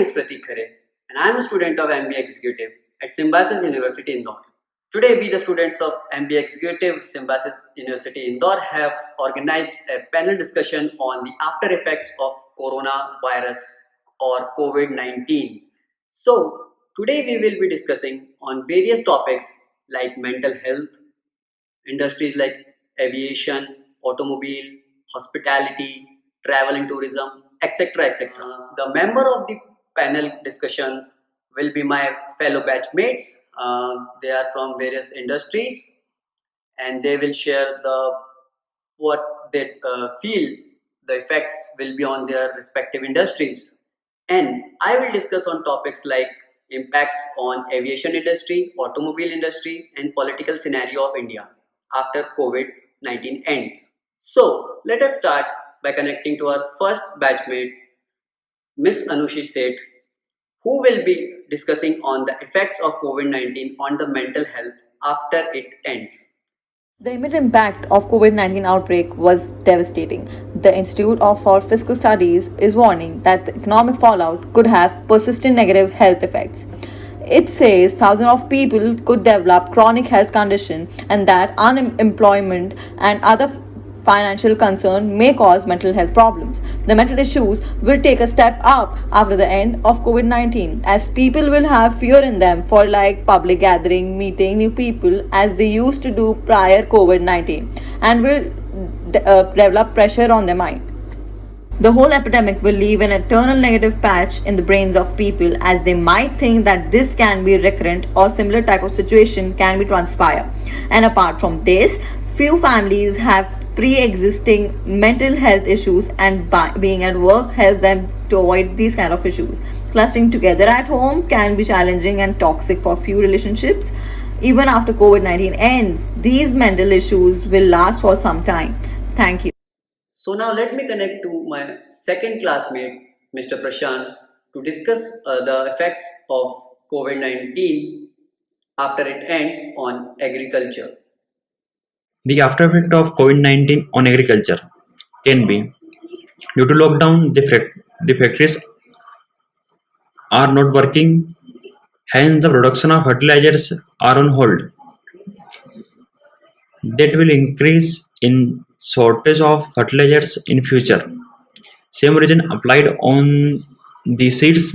is Pratik Khare and I am a student of MBA Executive at Symbiosis University Indore. Today we the students of MBA Executive Symbiosis University Indore have organized a panel discussion on the after effects of coronavirus or COVID-19. So today we will be discussing on various topics like mental health, industries like aviation, automobile, hospitality, travel and tourism, etc. etc. The member of the panel discussion will be my fellow batchmates. They are from various industries and they will share what they feel the effects will be on their respective industries. And I will discuss on topics like impacts on aviation industry, automobile industry, and political scenario of India after COVID-19 ends. So let us start by connecting to our first batchmate, Miss Anushi Seth, who will be discussing on the effects of COVID-19 on the mental health after it ends. The immediate impact of COVID-19 outbreak was devastating. The Institute for Fiscal Studies is warning that the economic fallout could have persistent negative health effects. It says thousands of people could develop chronic health conditions and that unemployment and other financial concern may cause mental health problems. The mental issues will take a step up after the end of COVID 19 as people will have fear in them for like public gathering, meeting new people as they used to do prior COVID 19 and will develop pressure on their mind. The whole epidemic will leave an eternal negative patch in the brains of people as they might think that this can be recurrent or similar type of situation can be transpire. And apart from this, few families have pre-existing mental health issues and being at work help them to avoid these kind of issues. Clustering together at home can be challenging and toxic for few relationships. Even after COVID-19 ends, these mental issues will last for some time. Thank you. So now let me connect to my second classmate, Mr. Prashant, to discuss the effects of COVID-19 after it ends on agriculture. The after effect of COVID-19 on agriculture can be due to lockdown, the factories are not working, hence the production of fertilizers are on hold. That will increase in shortage of fertilizers in future. Same reason applied on the seeds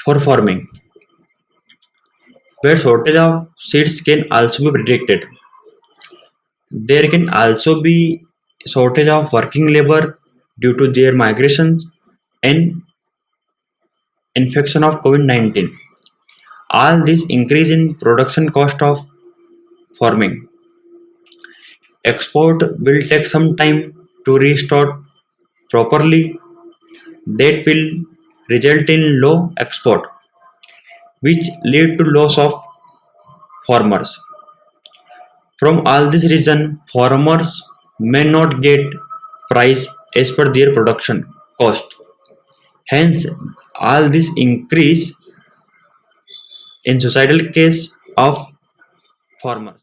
for farming, where shortage of seeds can also be predicted. There can also be shortage of working labor due to their migrations and infection of COVID-19. All this increase in production cost of farming. Export will take some time to restart properly. That will result in low export, which lead to loss of farmers. From all this reason, farmers may not get price as per their production cost. Hence, all this increase in societal case of farmers.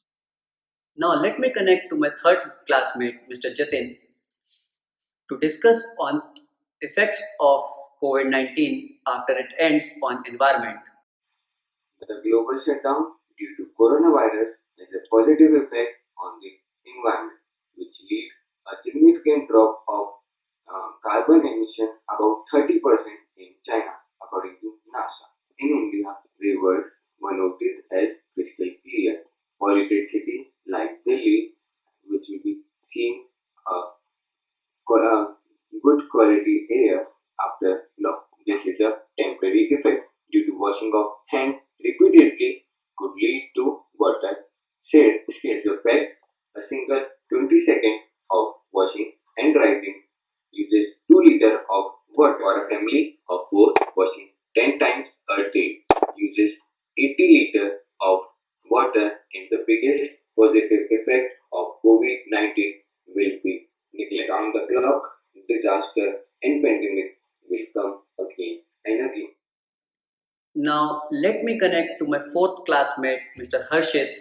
Now let me connect to my third classmate, Mr. Jatin, to discuss on effects of COVID-19 after it ends on environment. The global shutdown due to coronavirus has a positive effect on the environment, which leads a significant drop of carbon emission, about 30% in China, according to NASA. In India, rivers were noted as crystal clear. Polluted cities like Delhi, which will be seeing a good quality air after lockdown. This is a temporary effect due to washing of hands repeatedly could lead to water effect. A single 20 seconds of washing and drying uses 2 liters of water, or a family of 4 washing 10 times a day uses 80 liters of water. And the biggest positive effect of COVID-19 will be neglect. On the clock, disaster and pandemic will come again and again. Now let me connect to my fourth classmate, Mr. Harshit,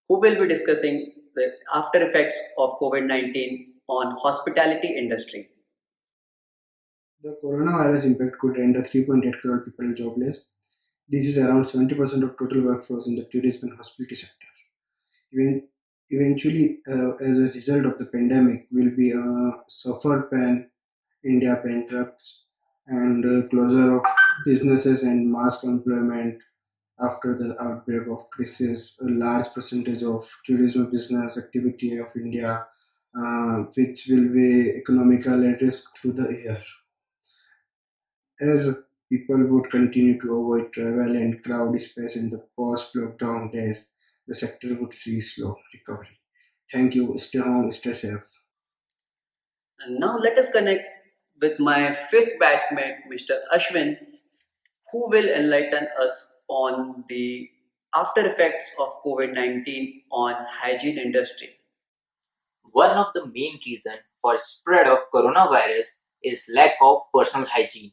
who will be discussing the after effects of COVID-19 on hospitality industry. The coronavirus impact could render 3.8 crore people jobless. This is around 70% of total workforce in the tourism and hospitality sector. Even, eventually, as a result of the pandemic, will be a suffer pan India bankrupts and closure of businesses and mass employment after the outbreak of crisis. A large percentage of tourism business activity of India, which will be economical at risk through the year. As people would continue to avoid travel and crowd space in the post-lockdown days, the sector would see slow recovery. Thank you. Stay home, stay safe. And now let us connect with my fifth batchmate, Mr. Ashwin, who will enlighten us on the after effects of COVID-19 on hygiene industry. One of the main reasons for spread of coronavirus is lack of personal hygiene.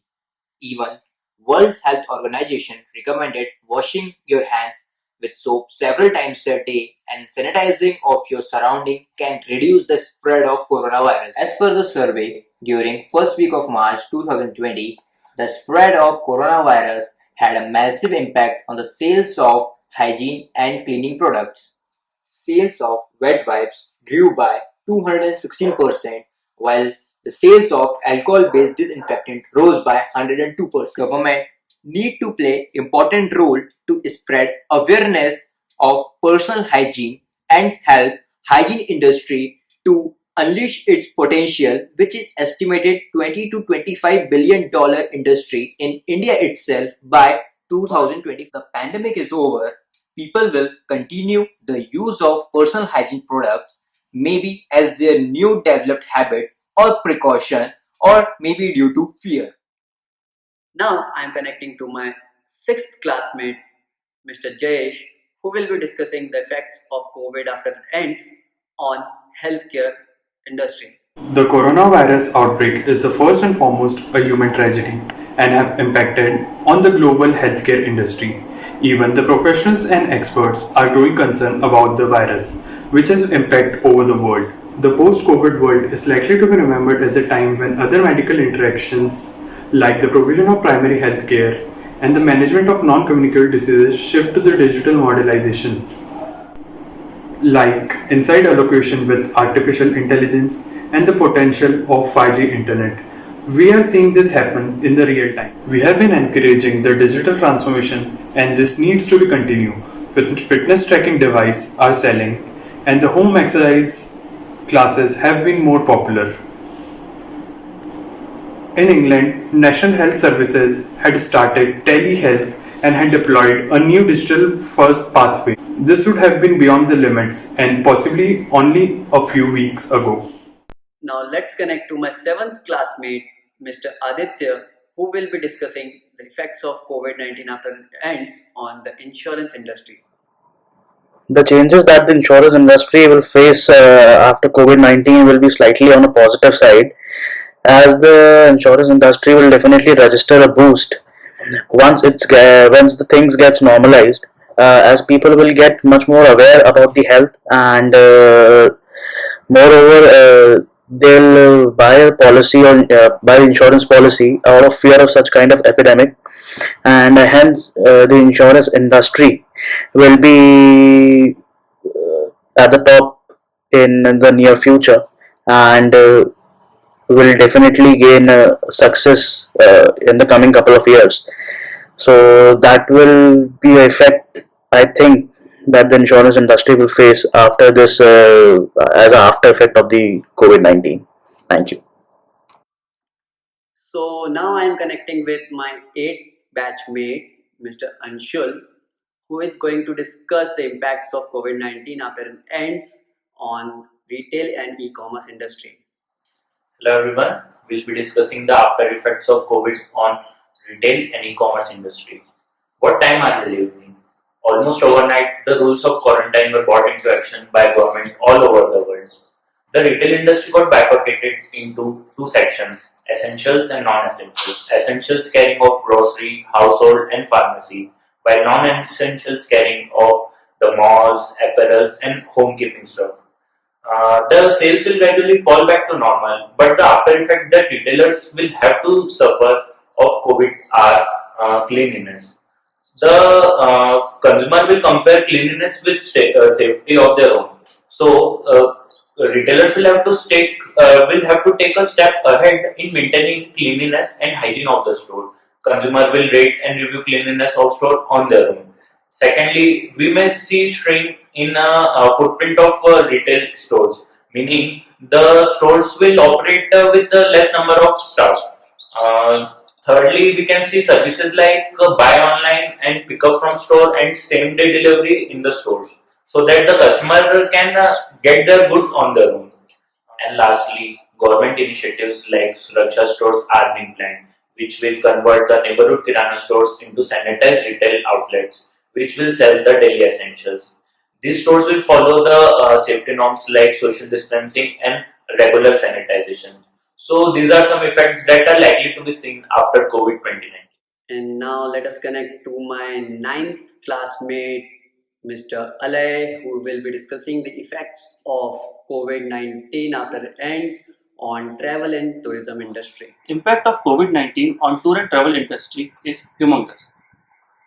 Even World Health Organization recommended washing your hands with soap several times a day and sanitizing of your surrounding can reduce the spread of coronavirus. As per the survey, during first week of March 2020, the spread of coronavirus had a massive impact on the sales of hygiene and cleaning products. Sales of wet wipes grew by 216%, while the sales of alcohol-based disinfectant rose by 102%. Government need to play important role to spread awareness of personal hygiene and help hygiene industry to unleash its potential, which is estimated 20 to 25 billion dollar industry in India itself by 2020. The pandemic is over, people will continue the use of personal hygiene products, maybe as their new developed habit or precaution, or maybe due to fear. Now I am connecting to my sixth classmate, Mr. Jayesh, who will be discussing the effects of COVID after it ends on healthcare industry. The coronavirus outbreak is the first and foremost a human tragedy and have impacted on the global healthcare industry. Even the professionals and experts are growing concern about the virus, which has impact over the world. The post-COVID world is likely to be remembered as a time when other medical interactions like the provision of primary health care and the management of non-communicable diseases shift to the digital modelization like inside allocation with artificial intelligence and the potential of 5G internet. We are seeing this happen in the real time. We have been encouraging the digital transformation and this needs to be continued. Fitness tracking devices are selling and the home exercise classes have been more popular. In England, National Health Services had started telehealth and had deployed a new digital first pathway. This would have been beyond the limits and possibly only a few weeks ago. Now let's connect to my seventh classmate, Mr. Aditya, who will be discussing the effects of COVID-19 after it ends on the insurance industry. The changes that the insurance industry will face after COVID-19 will be slightly on a positive side, as the insurance industry will definitely register a boost once the things gets normalized, as people will get much more aware about the health and moreover they'll buy a policy or buy the insurance policy out of fear of such kind of epidemic, and hence the insurance industry will be at the top in the near future and will definitely gain success in the coming couple of years. So that will be an effect, I think, that the insurance industry will face after this as an after effect of the COVID-19. Thank you. So now I am connecting with my eighth batchmate, Mr. Anshul, who is going to discuss the impacts of COVID-19 after it ends on retail and e-commerce industry. Hello everyone, we'll be discussing the after effects of COVID on retail and e-commerce industry. What time are we living in? Almost overnight, the rules of quarantine were brought into action by government all over the world. The retail industry got bifurcated into two sections, essentials and non-essentials. Essentials carrying of grocery, household and pharmacy, while non-essentials carrying of the malls, apparels and home keeping stuff. the sales will gradually fall back to normal, but the after effect that retailers will have to suffer of COVID are cleanliness. The consumer will compare cleanliness with safety of their own. So retailers will have to take a step ahead in maintaining cleanliness and hygiene of the store. Consumer will rate and review cleanliness of store on their own. Secondly, we may see shrink in a footprint of retail stores, meaning the stores will operate with a less number of staff. Uh, Thirdly, we can see services like buy online and pick up from store and same day delivery in the stores, so that the customer can get their goods on their own. And lastly, government initiatives like Suraksha stores are being planned, which will convert the neighborhood kirana stores into sanitized retail outlets, which will sell the daily essentials. These stores will follow the safety norms like social distancing and regular sanitization. So these are some effects that are likely to be seen after COVID-19. And now let us connect to my ninth classmate, Mr. Alay, who will be discussing the effects of COVID-19 after it ends on travel and tourism industry. Impact of COVID-19 on tour and travel industry is humongous.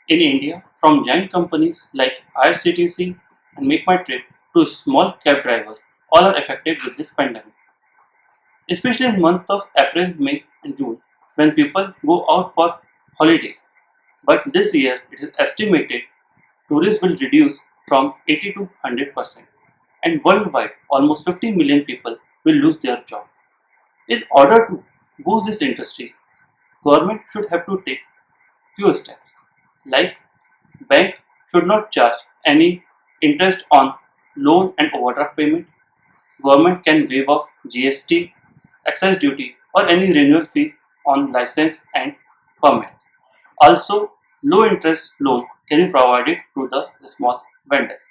In India, from giant companies like IRCTC and Make My Trip to small cab drivers, all are affected with this pandemic. Especially in month of April, May and June, when people go out for holiday. But this year, it is estimated tourism will reduce from 80 to 100%, and worldwide, almost 50 million people will lose their job. In order to boost this industry, government should have to take few steps, like bank should not charge any interest on loan and overdraft payment. Government can waive off GST, excise duty, or any renewal fee on license and permit. Also, low interest loan can be provided to the small vendors.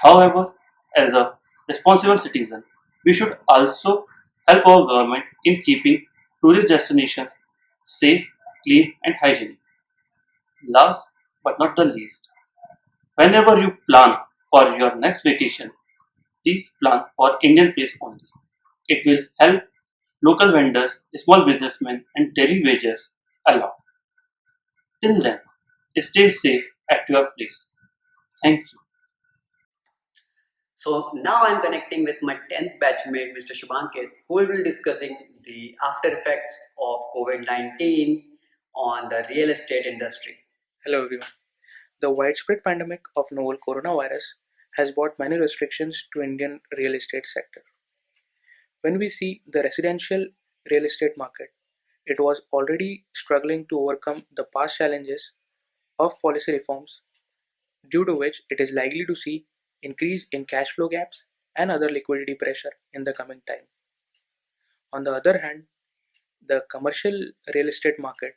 However, as a responsible citizen, we should also help our government in keeping tourist destinations safe, clean, and hygienic. Last but not the least, whenever you plan for your next vacation, please plan for Indian place only. It will help local vendors, small businessmen, and daily wages a lot. Till then, stay safe at your place. Thank you. So now I'm connecting with my 10th batchmate, Mr. Shubhankit, who will be discussing the after effects of COVID-19 on the real estate industry. Hello everyone. The widespread pandemic of novel coronavirus has brought many restrictions to Indian real estate sector. When we see the residential real estate market, it was already struggling to overcome the past challenges of policy reforms, due to which it is likely to see increase in cash flow gaps and other liquidity pressure in the coming time. On the other hand, the commercial real estate market,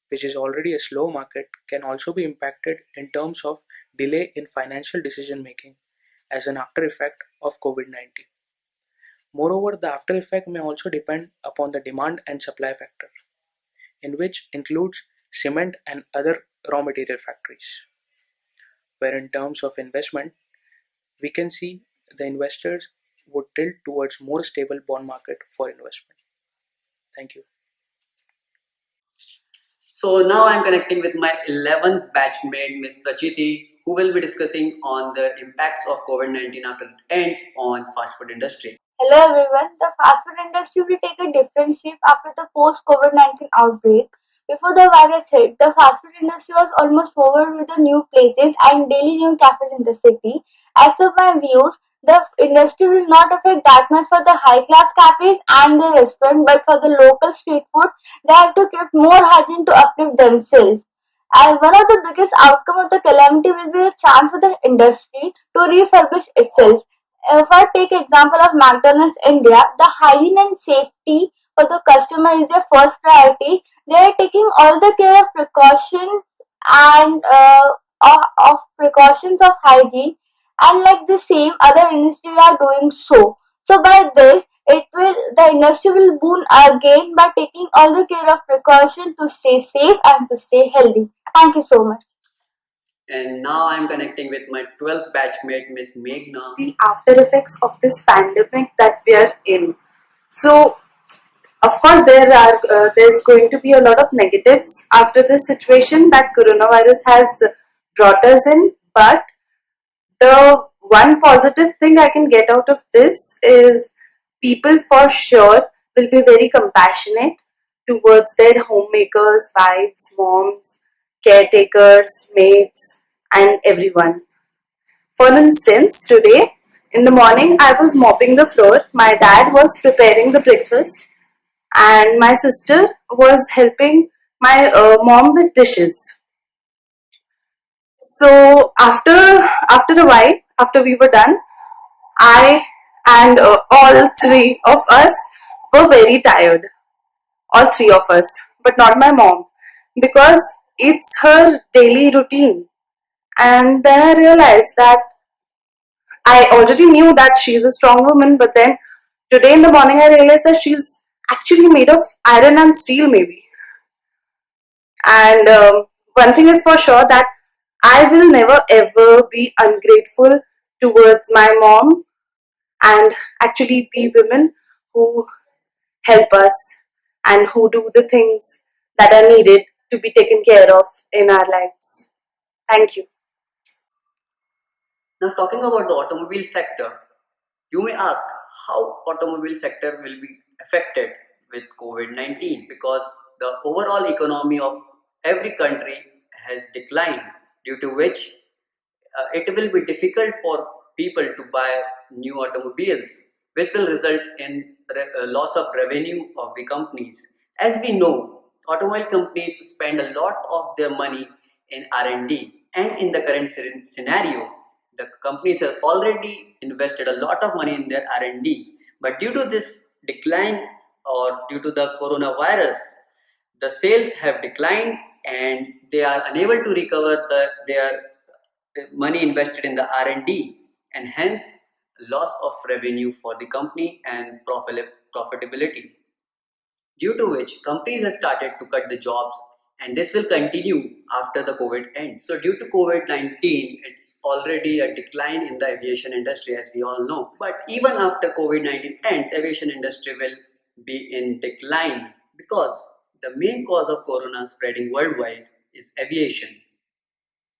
which is already a slow market, can also be impacted in terms of delay in financial decision making as an after effect of COVID 19. Moreover, the after effect may also depend upon the demand and supply factor, in which includes cement and other raw material factories. Where, in terms of investment, we can see the investors would tilt towards more stable bond market for investment. Thank you. So now I'm connecting with my 11th batchmate, Ms. Prachiti, who will be discussing on the impacts of COVID-19 after it ends on fast food industry. Hello everyone. The fast food industry will take a different shape after the post COVID-19 outbreak. Before the virus hit, the fast food industry was almost over with the new places and daily new cafes in the city. As per my views, the industry will not affect that much for the high class cafes and the restaurant, but for the local street food, they have to keep more hygiene to uplift themselves. And one of the biggest outcome of the calamity will be a chance for the industry to refurbish itself. If I take example of McDonald's India, the hygiene and safety for the customer is their first priority. They are taking all the care of precautions and of precautions of hygiene, and like the same other industry are doing so. So by this, the industry will boom again by taking all the care of precaution to stay safe and to stay healthy. Thank you so much. and now I'm connecting with my 12th batchmate, Miss Meghna. The after effects of this pandemic that we are in. So, of course, there's going to be a lot of negatives after this situation that coronavirus has brought us in. But the one positive thing I can get out of this is people for sure will be very compassionate towards their homemakers, wives, moms, caretakers, maids, and everyone. For instance, today in the morning I was mopping the floor, my dad was preparing the breakfast, and my sister was helping my mom with dishes. So after a while, after we were done, I and all three of us were very tired. All three of us, but not my mom, because it's her daily routine. And then I realized that I already knew that she's a strong woman, but then today in the morning I realized that she's actually made of iron and steel, maybe. And one thing is for sure that I will never ever be ungrateful towards my mom and actually the women who help us and who do the things that are needed to be taken care of in our lives. Thank you. Now, talking about the automobile sector, you may ask how automobile sector will be affected with COVID-19, because the overall economy of every country has declined, due to which it will be difficult for people to buy new automobiles, which will result in a loss of revenue of the companies. As we know, automobile companies spend a lot of their money in R&D, and in the current scenario, the companies have already invested a lot of money in their R&D. But due to this decline, or due to the coronavirus, the sales have declined and they are unable to recover their money invested in the R&D, and hence loss of revenue for the company and profitability, due to which companies have started to cut the jobs, and this will continue after the COVID ends. So due to COVID-19, it's already a decline in the aviation industry, as we all know. But even after COVID-19 ends, aviation industry will be in decline, because the main cause of corona spreading worldwide is aviation.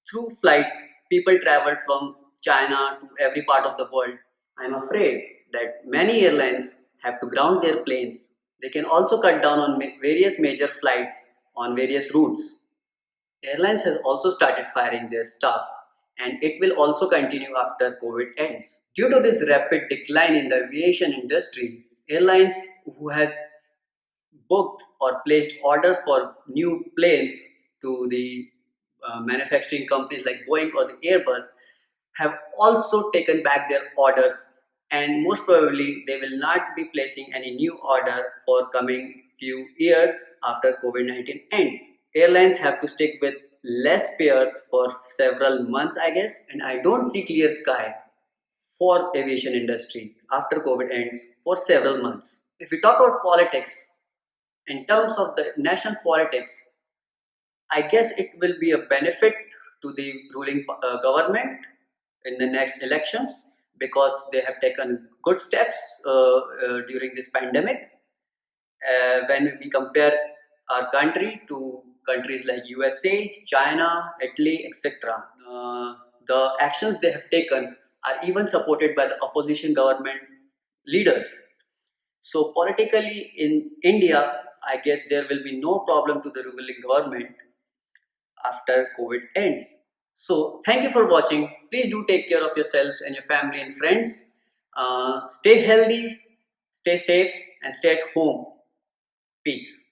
Through flights, people travel from China to every part of the world. I'm afraid that many airlines have to ground their planes. They can also cut down on various major flights on various routes. Airlines have also started firing their staff, and it will also continue after COVID ends. Due to this rapid decline in the aviation industry, airlines who has booked or placed orders for new planes to the manufacturing companies like Boeing or the Airbus have also taken back their orders, and most probably they will not be placing any new order for coming few years after COVID-19 ends. Airlines have to stick with less fares for several months, I guess, and I don't see clear sky for aviation industry after COVID ends for several months. If we talk about politics, in terms of the national politics, I guess it will be a benefit to the ruling government in the next elections, because they have taken good steps during this pandemic. When we compare our country to countries like USA, China, Italy, etc., the actions they have taken are even supported by the opposition government leaders. So politically in India, I guess there will be no problem to the ruling government after COVID ends. So thank you for watching. Please do take care of yourselves and your family and friends. Stay healthy, stay safe, and stay at home. Peace.